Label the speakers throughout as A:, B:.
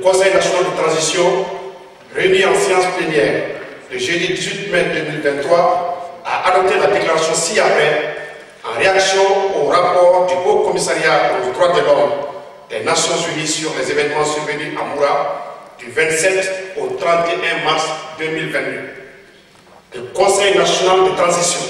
A: Conseil national de transition, réuni en séance plénière le jeudi 18 mai 2023, a adopté la déclaration ci-après en réaction au rapport du Haut Commissariat aux droits de l'homme des Nations Unies sur les événements survenus à Moura du 27 au 31 mars 2022. Le Conseil national de transition,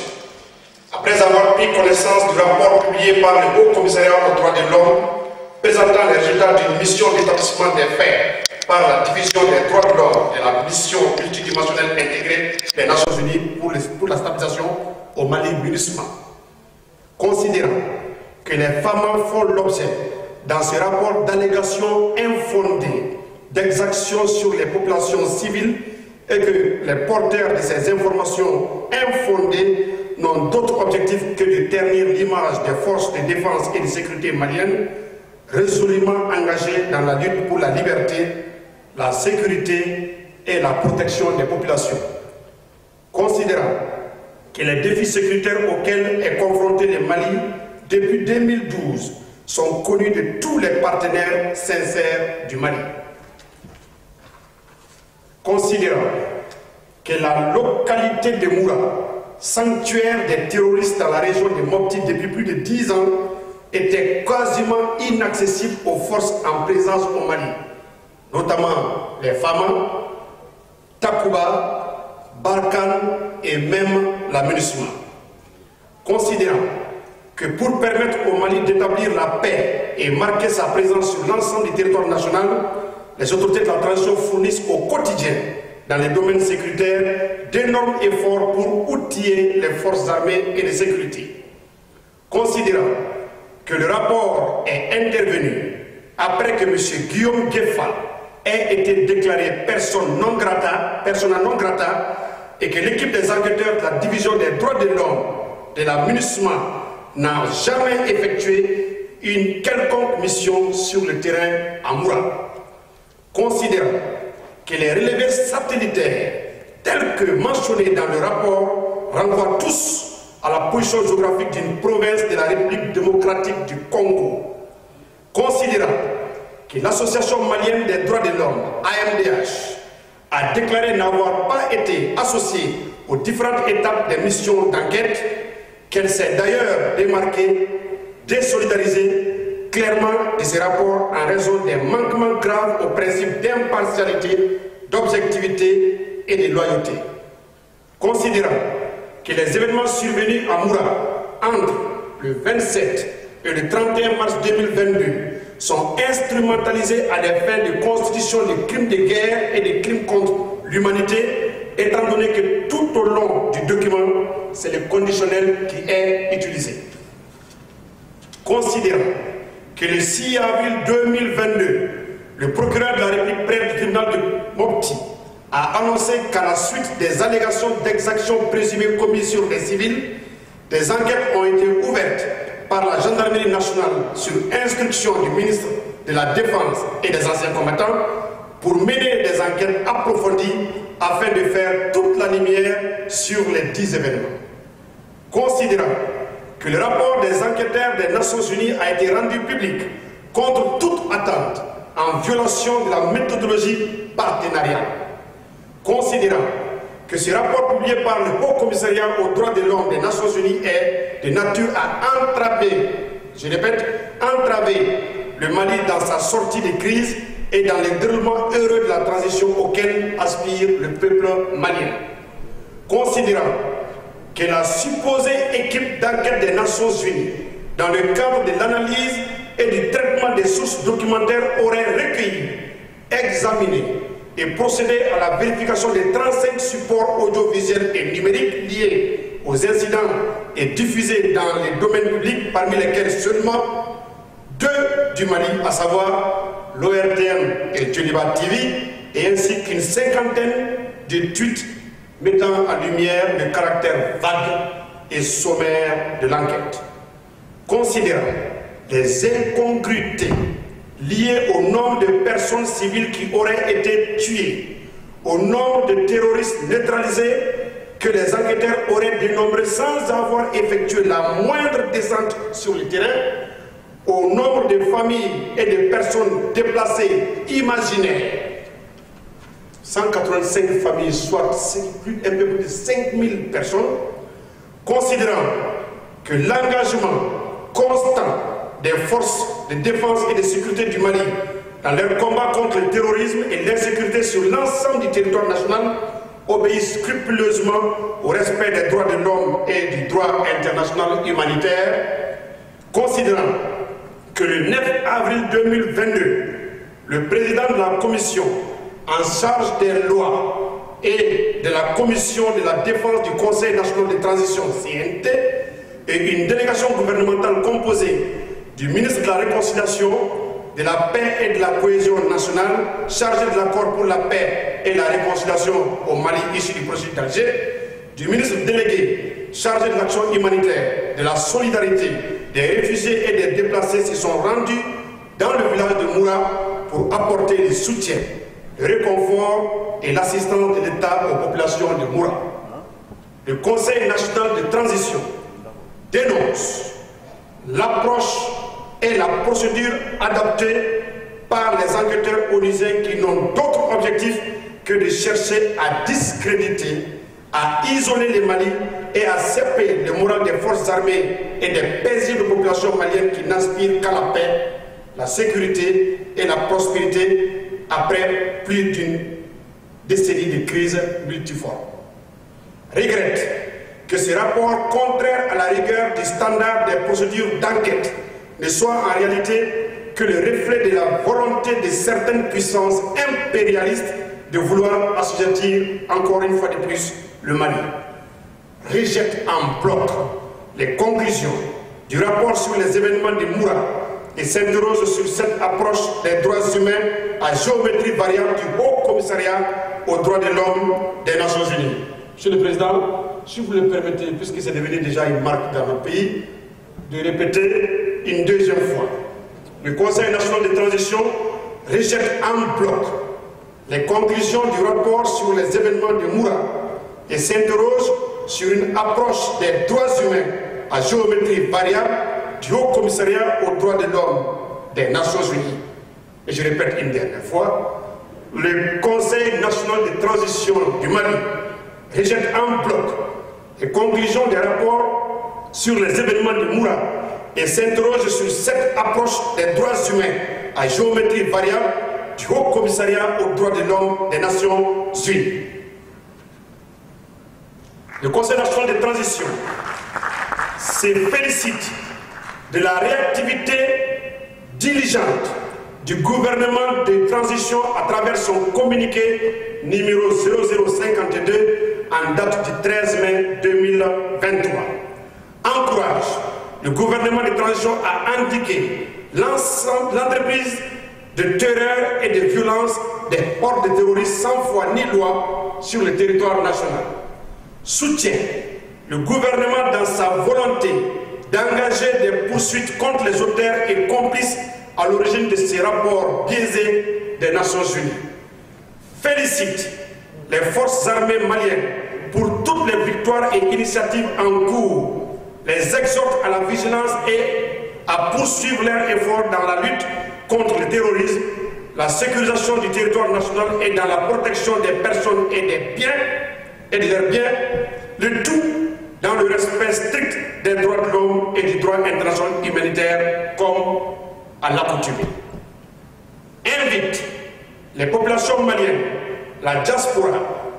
A: après avoir pris connaissance du rapport publié par le Haut Commissariat aux droits de l'homme présentant les résultats d'une mission d'établissement des faits par la Division des droits de l'homme et la mission multidimensionnelle intégrée des Nations Unies pour la stabilisation au Mali MINUSMA, considérant que les femmes font l'objet dans ce rapport d'allégations infondées d'exactions sur les populations civiles et que les porteurs de ces informations infondées n'ont d'autre objectif que de ternir l'image des forces de défense et de sécurité maliennes résolument engagées dans la lutte pour la liberté, la sécurité et la protection des populations. Considérant que les défis sécuritaires auxquels est confronté le Mali depuis 2012 sont connus de tous les partenaires sincères du Mali. Considérant que la localité de Moura, sanctuaire des terroristes dans la région de Mopti depuis plus de 10 ans, était quasiment inaccessible aux forces en présence au Mali, notamment les Famas, Takuba, Barkhane et même la MINUSMA. Considérant que pour permettre au Mali d'établir la paix et marquer sa présence sur l'ensemble du territoire national, les autorités de la transition fournissent au quotidien, dans les domaines sécuritaires, d'énormes efforts pour outiller les forces armées et de sécurité. Considérant que le rapport est intervenu après que M. Guillaume Gueffa ait été déclaré persona non grata et que l'équipe des enquêteurs de la Division des droits de l'homme de la MINUSMA n'a jamais effectué une quelconque mission sur le terrain à Moura. Considérant que les relevés satellitaires tels que mentionnés dans le rapport renvoient tous à la position géographique d'une province de la République démocratique du Congo. Considérant que l'Association malienne des droits de l'homme, AMDH, a déclaré n'avoir pas été associée aux différentes étapes des missions d'enquête, qu'elle s'est d'ailleurs démarquée, désolidarisée clairement de ces rapports en raison des manquements graves aux principes d'impartialité, d'objectivité et de loyauté. Considérant que les événements survenus à Moura entre le 27 et le 31 mars 2022 sont instrumentalisés à des fins de constitution de crimes de guerre et de crimes contre l'humanité, étant donné que tout au long du document, c'est le conditionnel qui est utilisé. Considérant que le 6 avril 2022, le procureur de la République près du tribunal de Mopti a annoncé qu'à la suite des allégations d'exactions présumées commises sur les civils, des enquêtes ont été ouvertes par la gendarmerie nationale sur instruction du ministre de la Défense et des anciens combattants pour mener des enquêtes approfondies afin de faire toute la lumière sur les 10 événements. Considérant que le rapport des enquêteurs des Nations Unies a été rendu public contre toute attente en violation de la méthodologie partenariale. Considérant que ce rapport publié par le Haut Commissariat aux droits de l'homme des Nations Unies est de nature à entraver, je répète, entraver le Mali dans sa sortie de crise et dans le déroulement heureux de la transition auquel aspire le peuple malien. Considérant que la supposée équipe d'enquête des Nations Unies, dans le cadre de l'analyse et du traitement des sources documentaires, aurait recueilli, examiné et procédé à la vérification des 35 supports audiovisuels et numériques liés aux incidents et diffusés dans les domaines publics, parmi lesquels seulement 2 du Mali, à savoir l'ORTM et Djoliba TV, et ainsi qu'une cinquantaine de tweets mettant en lumière le caractère vague et sommaire de l'enquête. Considérant les incongruités liées au nombre de personnes civiles qui auraient été tuées, au nombre de terroristes neutralisés que les enquêteurs auraient dénombré sans avoir effectué la moindre descente sur le terrain, au nombre de familles et de personnes déplacées imaginaires. 185 familles, soit un peu plus de 5000 personnes, considérant que l'engagement constant des forces de défense et de sécurité du Mali dans leur combat contre le terrorisme et l'insécurité sur l'ensemble du territoire national obéit scrupuleusement au respect des droits de l'homme et du droit international humanitaire, considérant que le 9 avril 2022, le président de la commission en charge des lois et de la commission de la défense du Conseil national de transition CNT et une délégation gouvernementale composée du ministre de la Réconciliation, de la paix et de la cohésion nationale, chargé de l'accord pour la paix et la réconciliation au Mali issu du processus d'Alger, du ministre délégué chargé de l'action humanitaire, de la solidarité des réfugiés et des déplacés se sont rendus dans le village de Moura pour apporter le soutien, le réconfort et l'assistance de l'État aux populations de Moura. Le Conseil national de transition dénonce l'approche et la procédure adoptée par les enquêteurs onusiens qui n'ont d'autre objectif que de chercher à discréditer, à isoler les Mali et à saper le moral des forces armées et des paisibles populations maliennes qui n'aspirent qu'à la paix, la sécurité et la prospérité après plus d'une décennie de crise multiforme. Regrette que ce rapport contraire à la rigueur du standard des procédures d'enquête ne soit en réalité que le reflet de la volonté de certaines puissances impérialistes de vouloir assujettir encore une fois de plus le Mali. Rejette en bloc les conclusions du rapport sur les événements de Moura et s'interroge sur cette approche des droits humains à géométrie variable du Haut Commissariat aux droits de l'homme des Nations Unies. Monsieur le Président, si vous le permettez, puisque c'est devenu déjà une marque dans notre pays, de répéter une deuxième fois. Le Conseil national de transition rejette en bloc les conclusions du rapport sur les événements de Moura et s'interroge sur une approche des droits humains à géométrie variable du Haut Commissariat aux droits de l'homme des Nations Unies. Et je répète une dernière fois, le Conseil national de transition du Mali rejette en bloc les conclusions des rapports sur les événements de Moura et s'interroge sur cette approche des droits humains à géométrie variable du Haut Commissariat aux droits de l'homme des Nations Unies. Le Conseil national de transition se félicite de la réactivité diligente du gouvernement de transition à travers son communiqué numéro 0052 en date du 13 mai 2023. Encourage le gouvernement de transition à indiquer l'entreprise de terreur et de violence des hordes de terroristes sans foi ni loi sur le territoire national. Soutient le gouvernement dans sa volonté d'engager des poursuites contre les auteurs et complices à l'origine de ces rapports biaisés des Nations Unies. Félicite les forces armées maliennes pour toutes les victoires et initiatives en cours, les exhorte à la vigilance et à poursuivre leurs efforts dans la lutte contre le terrorisme, la sécurisation du territoire national et dans la protection des personnes et des biens et de leurs biens, le tout dans le respect strict des droits de l'homme et du droit international humanitaire comme à l'accoutumée. Invite les populations maliennes, la diaspora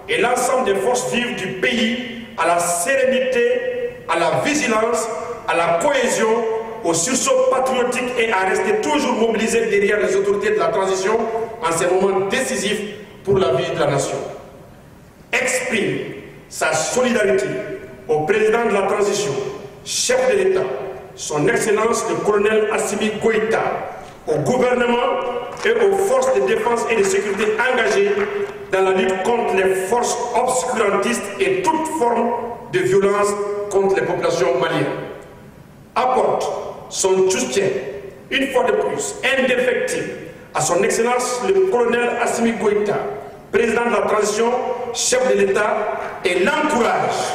A: et l'ensemble des forces vives du pays à la sérénité, à la vigilance, à la cohésion, au sursaut patriotique et à rester toujours mobilisés derrière les autorités de la transition en ces moments décisifs pour la vie de la nation. Exprime sa solidarité au président de la transition, chef de l'État, son Excellence le colonel Assimi Goïta, au gouvernement et aux forces de défense et de sécurité engagées dans la lutte contre les forces obscurantistes et toute forme de violence contre les populations maliennes. Apporte son soutien, une fois de plus, indéfectible, à son Excellence le colonel Assimi Goïta, président de la transition, chef de l'État, et l'encourage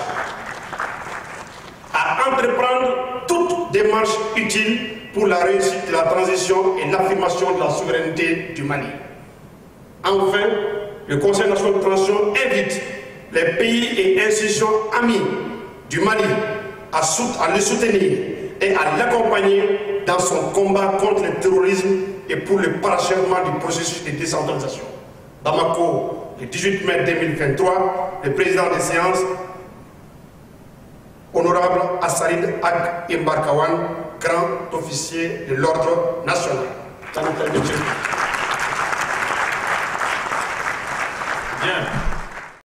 A: à entreprendre toute démarche utile pour la réussite de la transition et l'affirmation de la souveraineté du Mali. Enfin, le Conseil national de transition invite les pays et institutions amis du Mali à le soutenir et à l'accompagner dans son combat contre le terrorisme et pour le parachèvement du processus de décentralisation. Bamako, le 18 mai 2023, le président des séances, honorable Assarid Ag Imbarkawan, grand officier de l'ordre national.
B: Bien.